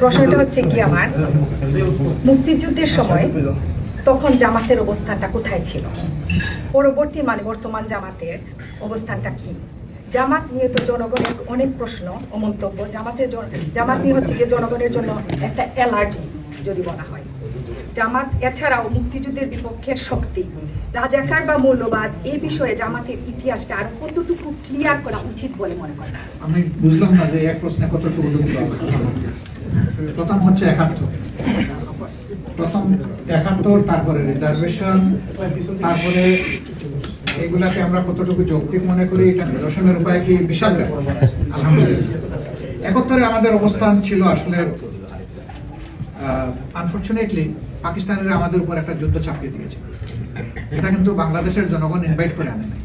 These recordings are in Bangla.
প্রশ্নটা হচ্ছে কি আমার, মুক্তিযুদ্ধের সময় তখন জামাতের অবস্থানটা কোথায় ছিল, পরবর্তী মানে বর্তমান জামাতের অবস্থানটা কি? জামাত নিয়ে তো জনগণের অনেক প্রশ্ন ও মন্তব্য। জামাত নিয়ে হচ্ছে গিয়ে জনগণের জন্য একটা অ্যালার্জি যদি বলা হয়। জামাত এছাড়াও মুক্তিযুদ্ধের বিপক্ষের শক্তি, রাজাকার বা মৌলবাদ, এই বিষয়ে জামাতের ইতিহাসটা আর কতটুকু ক্লিয়ার করা উচিত বলে মনে করেন? আমি বুঝলাম না যে এক প্রশ্নে কতটুকু উত্তর দেওয়া হবে। প্রথম হচ্ছে ৭১, তারপরে রিজার্ভেশন, তারপরে এগুলাকে আমরা কতটুকু যৌক্তিক মনে করি, এটা নিরসনের উপায় কি, বিশাল ব্যাপার। আলহামদুলিল্লাহ ৭১ আমাদের অবস্থান ছিল আসলে আনফরচুনেটলি পাকিস্তানের আমাদের উপর একটা যুদ্ধ চাপিয়ে দিয়েছে। এটা কিন্তু বাংলাদেশের জনগণ ইনভাইট করে আনে নাই।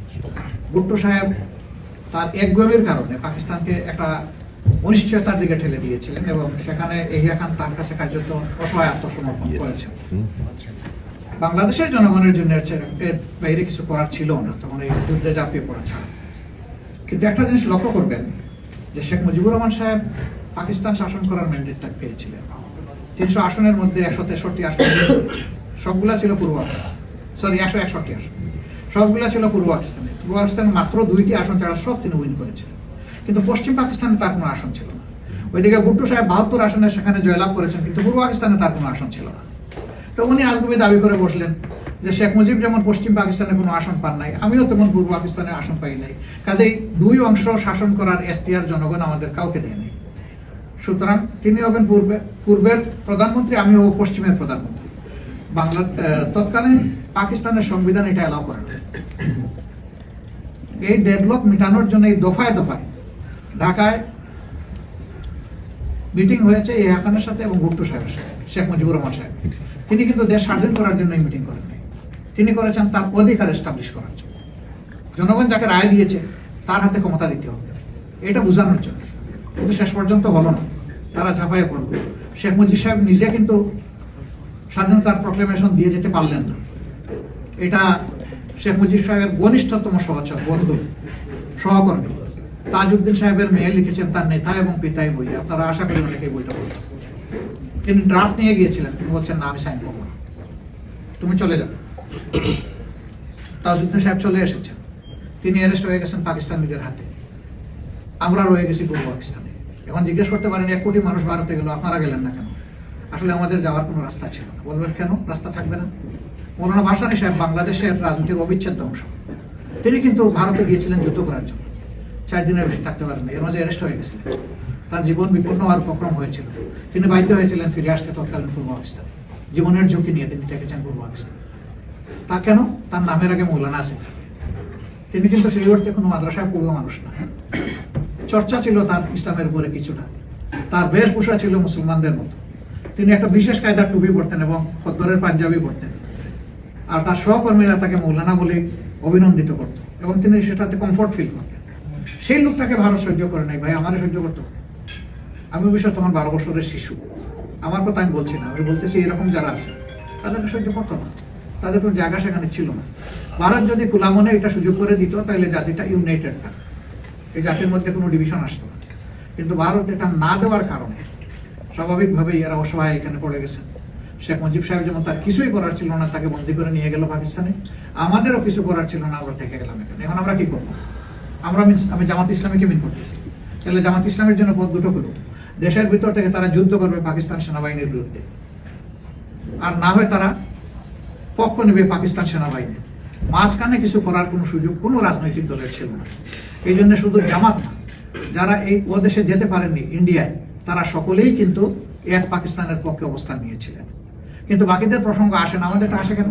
ভুট্টো সাহেব তার একগুয়ামির কারণে পাকিস্তানকে একটা অনিশ্চয়তার দিকে ঠেলে দিয়েছিলেন এবং সেখানে এহিয়া খান তার কাছে কার্যত অসহায় আত্মসমর্পণ করেছেন। বাংলাদেশের জনগণের জন্য এর বাইরে কিছু করার ছিল না তখন এই যুদ্ধে ঝাঁপিয়ে পড়া ছাড়া। কিন্তু একটা জিনিস লক্ষ্য করবেন যে শেখ মুজিবুর রহমান সাহেব পাকিস্তান শাসন করার ম্যান্ডেটটা পেয়েছিলেন। ৩০০ আসনের মধ্যে ১৬৩ আসন, সবগুলা ছিল পূর্ব পাকিস্তান, ১৬১ আসন, সবগুলা ছিল পূর্ব পাকিস্তানে। পূর্ব পাকিস্তানে মাত্র ২টি আসন ছাড়া সব তিনি উইন করেছিলেন। কিন্তু পশ্চিম পাকিস্তানে তার কোনো আসন ছিল না। ওইদিকে ভুট্টো সাহেব ৭২ আসনে সেখানে জয়লাভ করেছেন, কিন্তু পূর্ব পাকিস্তানে তার কোনো আসন ছিল না। তো উনি আজগুবি দাবি করে বসলেন যে শেখ মুজিব যেমন পশ্চিম পাকিস্তানে কোনো আসন পান নাই, আমিও তেমন পূর্ব পাকিস্তানে আসন পাই নাই, কাজেই দুই অংশ শাসন করার এখতিয়ার জনগণ আমাদের কাউকে দেয়নি। সুতরাং তিনি হবেন পূর্বের প্রধানমন্ত্রী, আমি হব পশ্চিমের প্রধানমন্ত্রী। তৎকালীন পাকিস্তানের সংবিধান এটা এলাও করে না। এই ডেডলক মিটানোর জন্য এই দফায় দফায় ঢাকায় মিটিং হয়েছে এহিয়া খানের সাথে এবং ভুট্টো সাহেবের সাথে, শেখ মুজিবুর রহমান সাহেব। তিনি কিন্তু দেশ স্বাধীন করার জন্য মিটিং করেননি, তিনি করেছেন তার অধিকার এস্টাবলিশ করার জন্য। জনগণ যাকে রায় দিয়েছে তার হাতে ক্ষমতা দিতে হবে, এটা বোঝানোর জন্য। কিন্তু শেষ পর্যন্ত হলো না, তারা ঝাঁপাইয়ে পড়ল। শেখ মুজিব সাহেব নিজে কিন্তু স্বাধীনতার প্রক্লেমেশন দিয়ে যেতে পারলেন না। এটা শেখ মুজিব সাহেবের ঘনিষ্ঠতম সহচর, বন্ধু, সহকর্মী তাজউদ্দিন সাহেবের মেয়ে লিখেছেন তার নেতা এবং পিতাই বই। আপনারা আশা করি অনেকে বইটা পড়েছেন। তিনি ড্রাফট নিয়ে গিয়েছিলেন, তিনি বলছেন না আমি সাইন করবো না, তুমি চলে যাও। তাজউদ্দিন সাহেব চলে এসেছেন, তিনি অ্যারেস্ট হয়ে গেছেন পাকিস্তানিদের হাতে, আমরা রয়ে গেছি পূর্ব পাকিস্তানে। এখন জিজ্ঞেস করতে পারেন ১ কোটি মানুষ ভারতে গেল, আপনারা গেলেন না কেন? আসলে আমাদের যাওয়ার কোনো রাস্তা ছিল না। বলবেন কেন রাস্তা থাকবে না? মৌলানা ভাসানী সাহেব বাংলাদেশের রাজনীতির অবিচ্ছেদ্য অংশ, তিনি কিন্তু ভারতে গিয়েছিলেন যুদ্ধ করার জন্য, 4 দিনের বেশি থাকতে পারেন না, এর মাঝে অ্যারেস্ট হয়ে গেছিলেন, তার জীবন বিপন্ন হওয়ার উপক্রম হয়েছিল, তিনি বাধ্য হয়েছিলেন ফিরে আসতে তৎকালীন পূর্ব পাকিস্তানে। জীবনের ঝুঁকি নিয়ে তিনি থেকেছেন পূর্ব পাকিস্তান। তা কেন? তার নামের আগে মৌলানা আছেন। তিনি কিন্তু সেই অর্থে কোনো মাদ্রাসায় পড়ুয়া মানুষ না। চর্চা ছিল তার ইসলামের উপরে কিছুটা, তার বেশভূষা ছিল মুসলমানদের মতো। তিনি একটা বিশেষ কায়দার টুপি পরতেন এবং খদ্দরের পাঞ্জাবি পরতেন, আর তার সহকর্মীরা তাকে মৌলানা বলে অভিনন্দিত করত এবং তিনি সেটাতে কমফোর্ট ফিল করতেন। সেই লোকটাকে ভারত সহ্য করে নাই, ভাই আমারে সহ্য করতো। আমি অবশ্য তোমার 12 বছরের শিশু, আমার কথা আমি বলছি না, আমি বলতেছি এরকম যারা আছে তাদেরকে সহ্য করতো না, তাদের কোনো জায়গা সেখানে ছিল না। ভারত যদি কুলামনে এটা সুযোগ করে দিত তাহলে জাতিটা ইউনাইটেড থাকত, এই জাতির মধ্যে কোনো ডিভিশন আসতো না। কিন্তু ভারত এটা না দেওয়ার কারণে স্বাভাবিকভাবেই এরা অসহায় এখানে পড়ে গেছেন। শেখ মুজিব সাহেব যেমন তার কিছুই করার ছিল না, তাকে বন্দী করে নিয়ে গেল পাকিস্তানে, আমাদেরও কিছু করার ছিল না, আমরা থেকে গেলাম এখানে। এখন আমরা কি করবো? আমি জামাত ইসলামীকে মিন করতেছি, তাহলে জামাত ইসলামের জন্য পথ দুটো করবো। দেশের ভিতর থেকে তারা যুদ্ধ করবে পাকিস্তান সেনাবাহিনীর বিরুদ্ধে, আর না হয় তারা পক্ষ নেবে পাকিস্তান সেনাবাহিনী। মাঝখানে কিছু করার কোনো সুযোগ কোনো রাজনৈতিক দলের ছিল না। এই জন্য শুধু জামাত না, যারা এই দেশে যেতে পারেননি ইন্ডিয়ায়, তারা সকলেই কিন্তু এক পাকিস্তানের পক্ষে অবস্থান নিয়েছিলেন। কিন্তু বাকিদের প্রসঙ্গ আসে না। আমাদেরটা আসে কেন?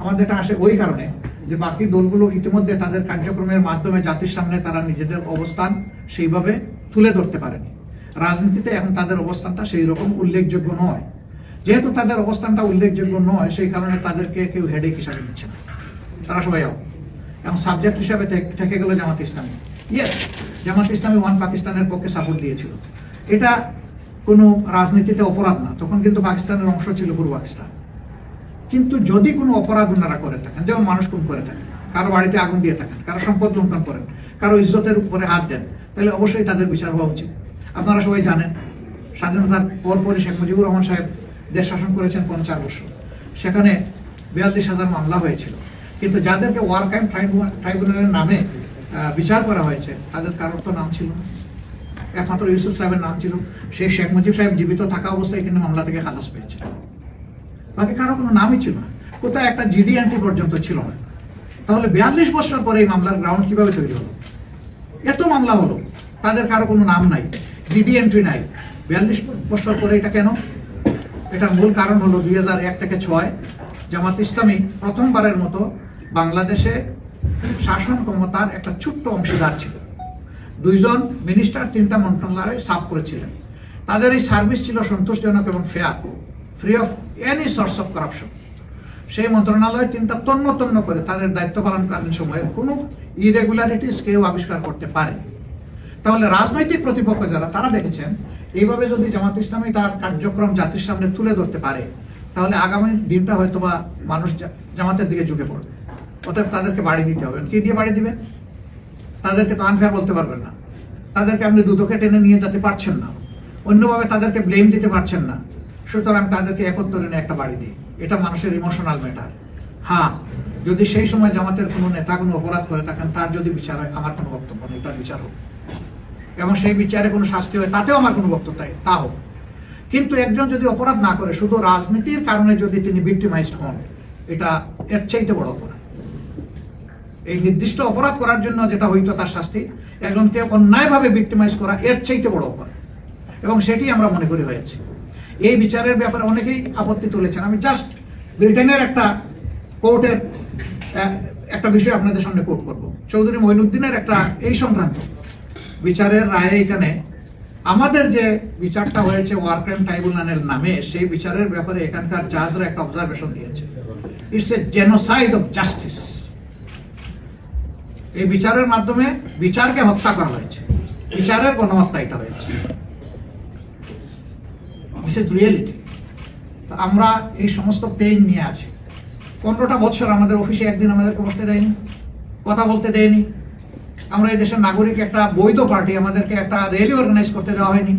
আমাদেরটা আসে ওই কারণে যে বাকি দলগুলো ইতিমধ্যে তাদের কার্যক্রমের মাধ্যমে জাতির সামনে তারা নিজেদের অবস্থান সেইভাবে তুলে ধরতে পারেনি। রাজনীতিতে এখন তাদের অবস্থানটা সেই রকম উল্লেখযোগ্য নয়। যেহেতু তাদের অবস্থানটা উল্লেখযোগ্য নয়, সেই কারণে তাদেরকে কেউ হেডেক হিসাবে নিচ্ছে না, তারা সবাই এখন সাবজেক্ট হিসাবে থেকে গেল জামাত ইসলামী। ইয়েস, জামাত ইসলামী ওয়ান পাকিস্তানের পক্ষে সাপোর্ট দিয়েছিল, এটা কোনো রাজনীতিতে অপরাধ না। তখন কিন্তু পাকিস্তানের অংশ ছিল পূর্ব পাকিস্তান। কিন্তু যদি কোনো অপরাধ ওনারা করে থাকেন, যেমন মানুষ খুন করে থাকেন, কারো বাড়িতে আগুন দিয়ে থাকেন, কারো সম্পদ লুণ্ঠন করেন, কারো ইজ্জতের উপরে হাত দেন, তাহলে অবশ্যই তাদের বিচার হওয়া উচিত। আপনারা সবাই জানেন স্বাধীনতার পরপরই শেখ মুজিবুর রহমান সাহেব দেশ শাসন করেছেন 50 বছর, সেখানে 42,000 মামলা হয়েছিল, কিন্তু যাদেরকে ওয়ার ক্রাইম ট্রাইব্যুনালের নামে বিচার করা হয়েছে তাদের কারোর তো নাম ছিল না, একমাত্র ইউসুফ সাহেবের নাম ছিল। সেই শেখ মুজিব সাহেব জীবিত থাকা অবস্থায় কিন্তু মামলা থেকে খালাস পেয়েছে, বাকি কারো কোনো নামই ছিল না, কোথাও একটা জিডি এন্ট্রি পর্যন্ত ছিল না। তাহলে 42 বছর পরে এই মামলার গ্রাউন্ড কিভাবে তৈরি হলো? এত মামলা হলো, তাদের কারো কোনো নাম নাই, জিডি এন্ট্রি নাই, 42 বছর পরে এটা কেন? এটার মূল কারণ হলো 2001 থেকে 6 জামাত ইসলামী প্রথমবারের মতো বাংলাদেশে শাসন ক্ষমতার একটা ছোট্ট অংশীদার ছিল। 2 জন মিনিস্টার 3টা মন্ত্রণালয়ে সার্ভ করেছিলেন। তাদের এই সার্ভিস ছিল সন্তোষজনক এবং fair, free of any source of corruption. সেই মন্ত্রণালয় 3টা তন্ন করে তাদের দায়িত্ব পালনকালীন সময়ে কোনো ইরেগুলারিটিস কেউ আবিষ্কার করতে পারেনি। তাহলে রাজনৈতিক প্রতিপক্ষ যারা, তারা দেখেছেন এইভাবে যদি জামাত ইসলামী তার কার্যক্রম জাতির সামনে তুলে ধরতে পারে, তাহলে আগামী দিনটা হয়তো বা মানুষ জামাতের দিকে ঝুঁকে পড়বে। অতএব তাদেরকে বাড়ি দিতে হবে। কি দিয়ে বাড়ি দিবেন? তাদেরকে তো আনফেয়ার বলতে পারবেন না, তাদেরকে আপনি দুদকে টেনে নিয়ে যেতে পারছেন না, অন্যভাবে তাদেরকে ব্লেম দিতে পারছেন না, সুতরাং তাদেরকে একত্রে নিয়ে একটা বাড়ি দিই। এটা মানুষের ইমোশনাল ম্যাটার। হ্যাঁ, যদি সেই সময় জামাতের কোনো নেতা কোনো অপরাধ করে থাকেন, তার যদি বিচার হয়, আমার কোনো বক্তব্য নেই, তার বিচার হোক, এবং সেই বিচারে কোনো শাস্তি হয়, তাতেও আমার কোনো বক্তব্য নেই, তা হোক। কিন্তু একজন যদি অপরাধ না করে, শুধু রাজনীতির কারণে যদি তিনি ভিক্টিমাইজড হন, এটা এর চাইতে বড় অপরাধ। এই নির্দিষ্ট অপরাধ করার জন্য যেটা হইতো তার শাস্তি, একজনকে অন্যায়ভাবে ভিক্টিমাইজ করা এর চাইতে বড় অপরাধ, এবং সেটি আমরা মনে করি হয়েছে। এই বিচারের ব্যাপারে অনেকেই আপত্তি তুলেছেন। আমি জাস্ট ব্রিটেনের একটা কোর্টের একটা বিষয় আপনাদের সামনে কোর্ট করব। চৌধুরী মঈনুদ্দিনের একটা এই সংক্রান্ত বিচারের রায়ে এখানে আমাদের যে বিচারটা হয়েছে ওয়ার ক্রাইম ট্রাইব্যুনালের নামে, সেই বিচারের ব্যাপারে এখানকার জাজরা একটা অবজারভেশন দিয়েছে, it's a genocide of justice. এই বিচারের মাধ্যমে বিচারকে হত্যা করা হয়েছে, বিচারের গণহত্যা এটা হয়েছে। This is reality. তো আমরা এই সমস্ত পেইন নিয়ে আছি। 15টা বছর আমাদের অফিসে একদিন আমাদেরকে বসতে দেয়নি, কথা বলতে দেয়নি। আমরা এই দেশের নাগরিক, একটা বৈধ পার্টি, আমাদেরকে একটা র্যালি অর্গানাইজ করতে দেওয়া হয়নি।